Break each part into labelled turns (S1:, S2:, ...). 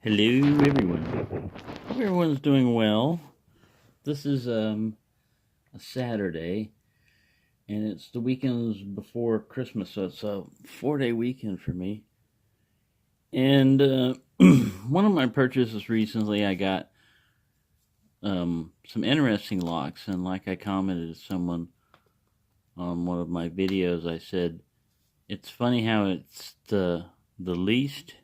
S1: Hello, everyone. Hope everyone's doing well. This is a Saturday, and it's the weekends before Christmas, so it's a 4-day weekend for me. And one of my purchases recently, I got some interesting locks, and like I commented to someone on one of my videos, I said it's funny how it's the least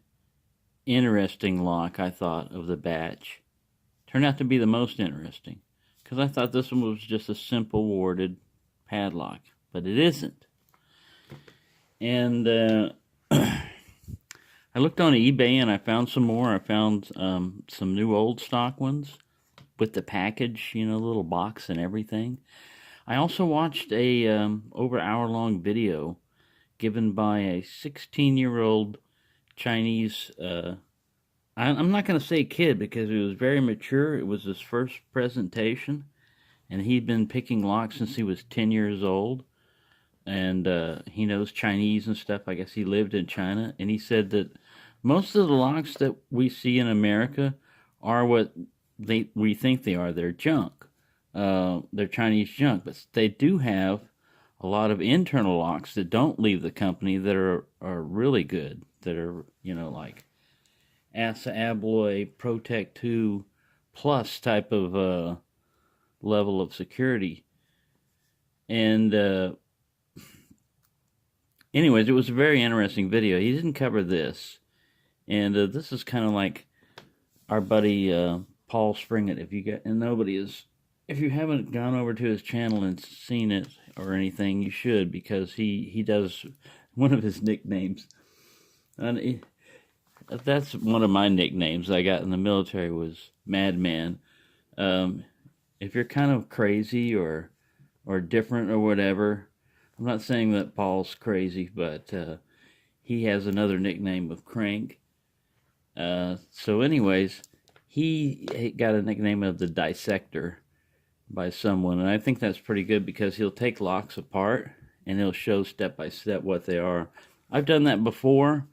S1: interesting lock I thought of the batch turned out to be the most interesting, because I thought this one was just a simple warded padlock, but it isn't. And I looked on eBay and I found some more. I found some new old stock ones with the package, little box and everything. I also watched a over hour-long video given by a 16-year-old Chinese I'm not going to say kid because he was very mature. It was his first presentation, and he'd been picking locks since he was 10 years old. And he knows Chinese and stuff. I guess he lived in China. And he said that most of the locks that we see in America are what we think they are. They're junk. They're Chinese junk. But they do have a lot of internal locks that don't leave the company that are really good. That are, like ASA Abloy Protect 2 Plus type of level of security. And anyways, it was a very interesting video. He didn't cover this. And this is kind of like our buddy Paul Springett. If you haven't gone over to his channel and seen it or anything, you should, because he does one of his nicknames. And that's one of my nicknames I got in the military was Madman. If you're kind of crazy or different or whatever, I'm not saying that Paul's crazy, but he has another nickname of Crank. So anyways, he got a nickname of the Dissector by someone, and I think that's pretty good because he'll take locks apart and he'll show step by step what they are. I've done that before.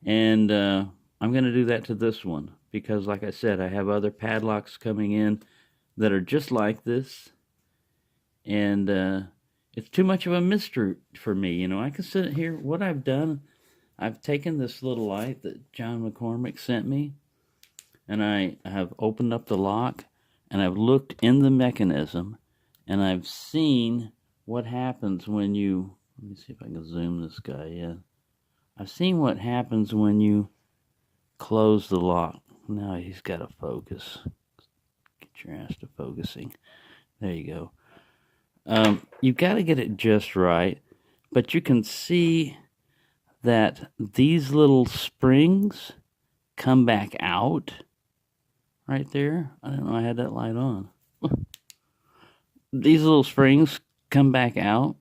S1: And I'm going to do that to this one because, like I said, I have other padlocks coming in that are just like this. And it's too much of a mystery for me. I can sit here. What I've done, I've taken this little light that John McCormick sent me, and I have opened up the lock, and I've looked in the mechanism, and I've seen what happens when you... Let me see if I can zoom this guy in. I've seen what happens when you close the lock. Now he's got to focus. Get your ass to focusing. There you go. You've got to get it just right, but you can see that these little springs come back out right there. I didn't know I had that light on. These little springs come back out,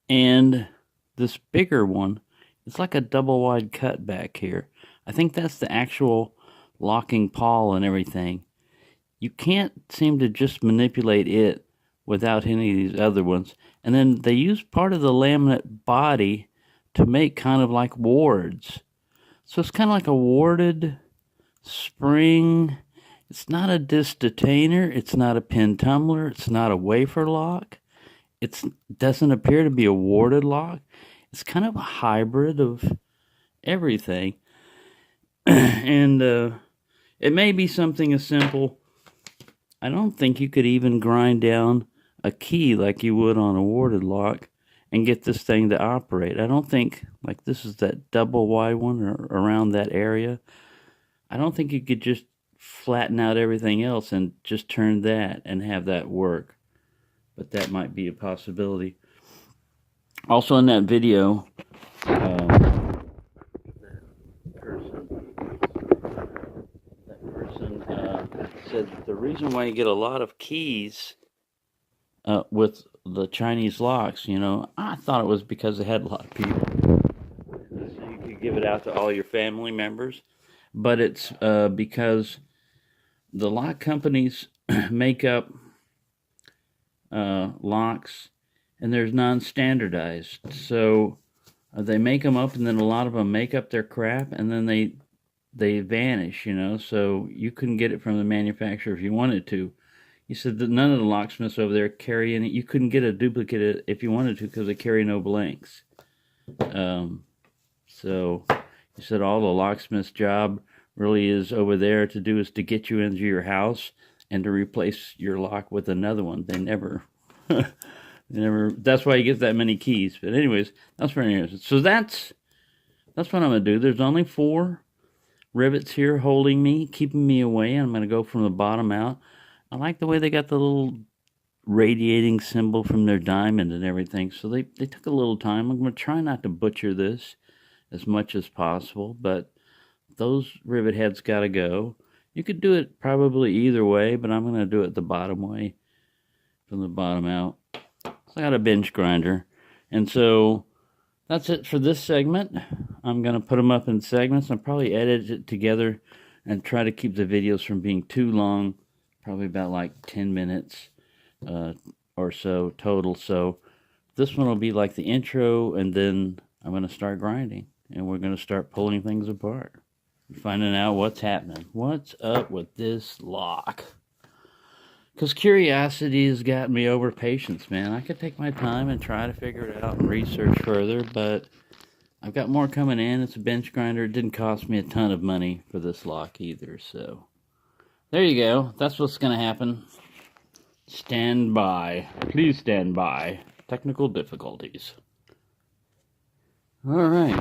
S1: and this bigger one, it's like a double wide cut back here. I think that's the actual locking pawl and everything. You can't seem to just manipulate it without any of these other ones. And then they use part of the laminate body to make kind of like wards. So it's kind of like a warded spring. It's not a disc detainer. It's not a pin tumbler. It's not a wafer lock. It doesn't appear to be a warded lock. It's kind of a hybrid of everything. And it may be something as simple. I don't think you could even grind down a key like you would on a warded lock and get this thing to operate. I don't think, like this is that double wide one or around that area. I don't think you could just flatten out everything else and just turn that and have that work. But that might be a possibility. Also in that video, that person said that the reason why you get a lot of keys with the Chinese locks, I thought it was because they had a lot of people. So you could give it out to all your family members. But it's because the lock companies make up locks, and there's non-standardized. So they make them up, and then a lot of them make up their crap, and then they they vanish, you know, so you couldn't get it from the manufacturer if you wanted to. He said that none of the locksmiths over there carry any. You couldn't get a duplicate if you wanted to because they carry no blanks. So he said all the locksmith's job really is over there to do is to get you into your house and to replace your lock with another one. They never, they never. That's why you get that many keys. But anyways, that's very interesting. So that's what I'm gonna do. There's only 4 rivets here holding me, keeping me away. I'm gonna go from the bottom out. I like the way they got the little radiating symbol from their diamond and everything. So they took a little time. I'm going to try not to butcher this as much as possible, but those rivet heads got to go. You could do it probably either way, but I'm going to do it the bottom way, from the bottom out. So I got a bench grinder. And so that's it for this segment. I'm going to put them up in segments. I'll probably edit it together and try to keep the videos from being too long. Probably about like 10 minutes or so total. So this one will be like the intro, and then I'm going to start grinding, and we're going to start pulling things apart, finding out what's happening. What's up with this lock? Because curiosity has gotten me over patience, man. I could take my time and try to figure it out and research further, but I've got more coming in. It's a bench grinder. It didn't cost me a ton of money for this lock either, so there you go. That's what's going to happen. Stand by. Please stand by. Technical difficulties. Alright.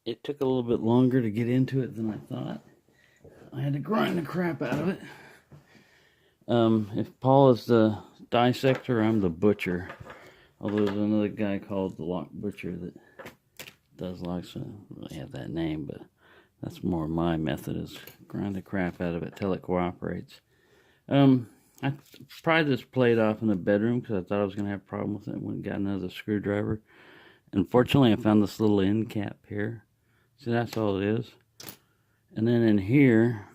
S1: It took a little bit longer to get into it than I thought. I had to grind the crap out of it. If Paul is the dissector, I'm the butcher. Although there's another guy called the lock butcher that does locks. I don't really have that name, but that's more my method, is grind the crap out of it till it cooperates. I pried this plate off in the bedroom because I thought I was going to have a problem with it. Went and got another screwdriver. Unfortunately, I found this little end cap here. See, that's all it is. And then in here,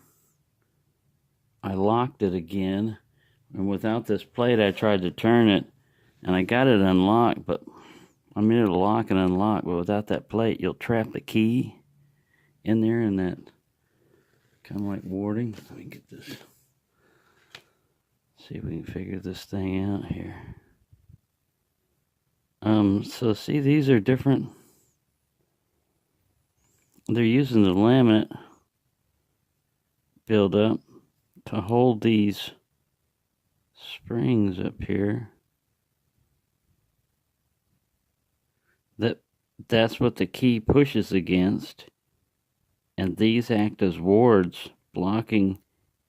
S1: I locked it again. And without this plate, I tried to turn it. And I got it unlocked, but I mean, it'll lock and unlock. But without that plate, you'll trap the key in there, and that kind of like warding. Let me get this. See if we can figure this thing out here. So see, these are different. They're using the laminate build-up to hold these springs up here. That's what the key pushes against, and these act as wards, blocking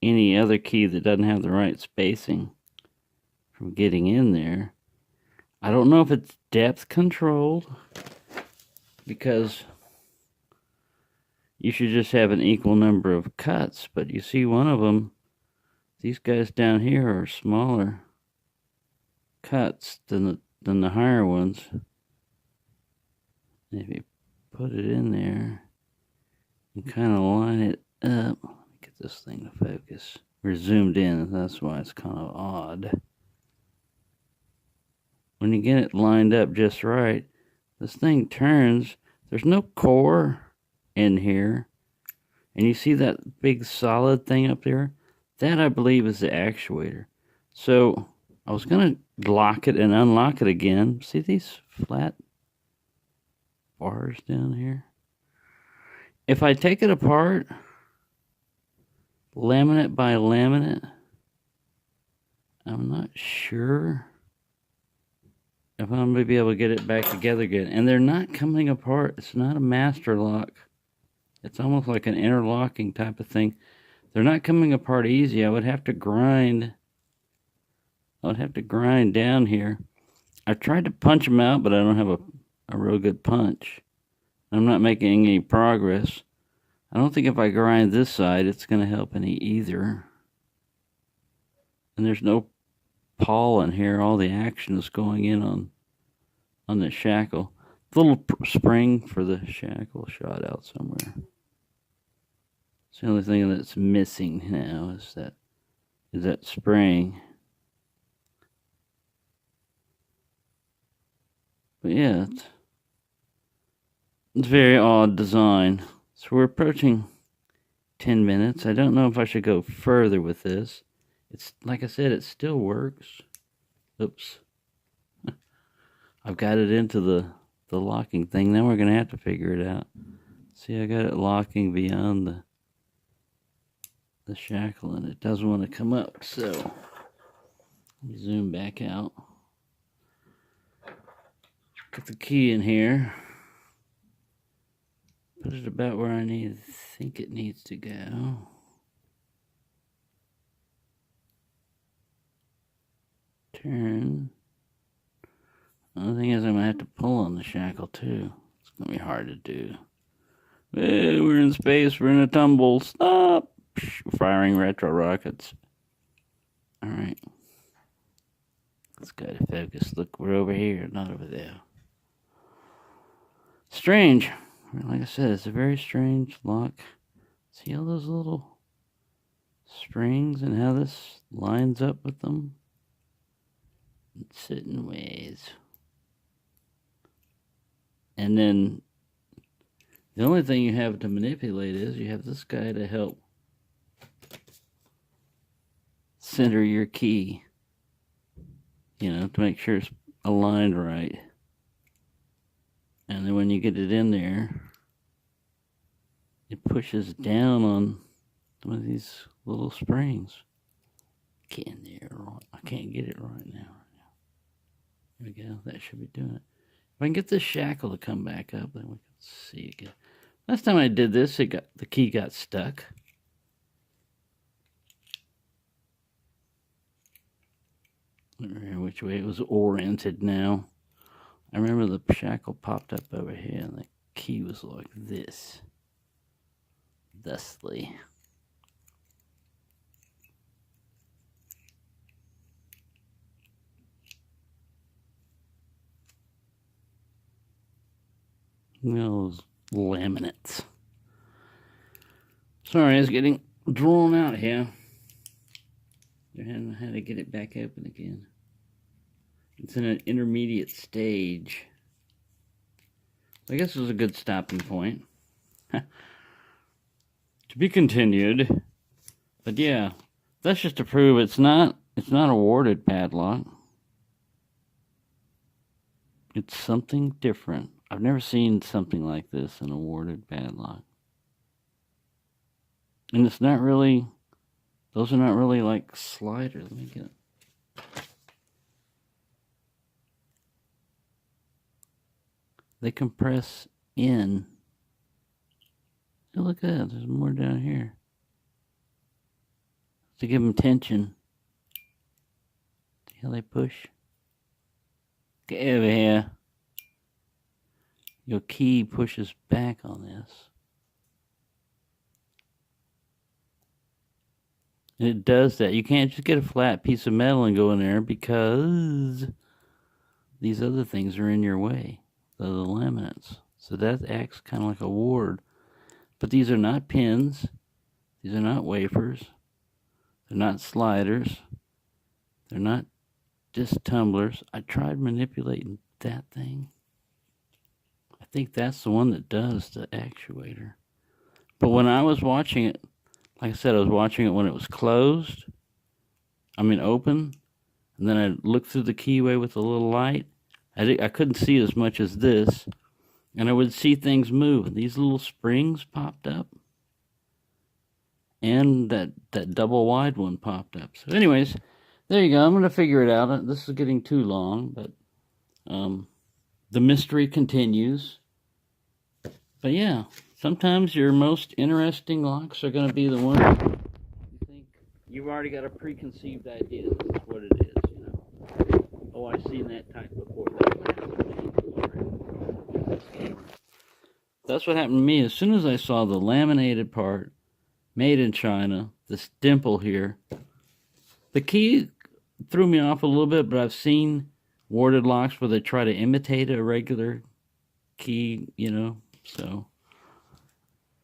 S1: any other key that doesn't have the right spacing from getting in there. I don't know if it's depth controlled, because you should just have an equal number of cuts, but you see one of them, these guys down here are smaller cuts than the higher ones. If you put it in there and kind of line it up, let me get this thing to focus. We're zoomed in, that's why it's kind of odd. When you get it lined up just right, this thing turns. There's no core in here. And you see that big solid thing up there? That, I believe, is the actuator. So I was going to lock it and unlock it again. See these flat bars down here? If I take it apart, laminate by laminate, I'm not sure if I'm going to be able to get it back together again. And they're not coming apart. It's not a master lock. It's almost like an interlocking type of thing. They're not coming apart easy. I would have to grind down here. I tried to punch them out, but I don't have a real good punch. I'm not making any progress. I don't think if I grind this side, it's going to help any either. And there's no pawl in here. All the action is going in on the shackle. The little spring for the shackle shot out somewhere. It's the only thing that's missing now is that spring. But yeah, it's a very odd design. So we're approaching 10 minutes. I don't know if I should go further with this. It's like I said, it still works. Oops. I've got it into the locking thing. Now we're going to have to figure it out. See, I got it locking beyond the shackle, and it doesn't want to come up. So let me zoom back out. Put the key in here. Put it about where I think it needs to go. Turn. The only thing is I'm going to have to pull on the shackle too. It's going to be hard to do. Hey, we're in space. We're in a tumble. Stop! Firing retro rockets. Alright. Let's go to focus. Look, we're over here, not over there. Strange. Like I said, it's a very strange lock. See all those little springs and how this lines up with them? In certain ways. And then the only thing you have to manipulate is you have this guy to help center your key. You know, to make sure it's aligned right. And then when you get it in there, it pushes down on one of these little springs. I can't get it right now. There we go. That should be doing it. If I can get this shackle to come back up, then we can see again. Last time I did this, the key got stuck. I don't remember which way it was oriented now. I remember the shackle popped up over here and the key was like this. Thusly. Those laminates. Sorry, I was getting drawn out here. I don't know how to get it back open again. It's in an intermediate stage. I guess it was a good stopping point. To be continued. But yeah, that's just to prove it's not a warded padlock. It's something different. I've never seen something like this in a warded padlock. And it's not really, those are not really like sliders. Let me get it. They compress in. Oh, look at that. There's more down here. To give them tension. See how they push? Get over here. Your key pushes back on this. And it does that. You can't just get a flat piece of metal and go in there because these other things are in your way. The laminates. So that acts kind of like a ward. But these are not pins. These are not wafers. They're not sliders. They're not just tumblers. I tried manipulating that thing. I think that's the one that does the actuator. But when I was watching it, like I said, I was watching it when it was closed. Open. And then I looked through the keyway with a little light. I couldn't see as much as this. And I would see things move. And these little springs popped up. And that double wide one popped up. So anyways, there you go. I'm going to figure it out. This is getting too long. But the mystery continues. But yeah, sometimes your most interesting locks are going to be the ones you think you've already got a preconceived idea. This is what it is, you know. Oh, I've seen that type before. That's what happened to me. As soon as I saw the laminated part, made in China, this dimple here, the key threw me off a little bit, but I've seen warded locks where they try to imitate a regular key, you know, so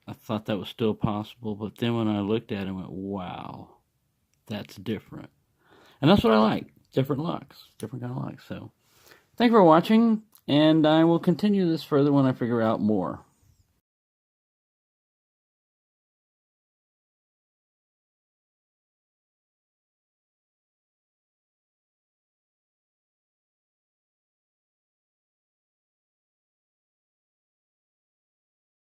S1: I thought that was still possible. But then when I looked at it, I went, wow, that's different. And that's what I like. Different locks. Different kind of locks. So thank you for watching. And I will continue this further when I figure out more.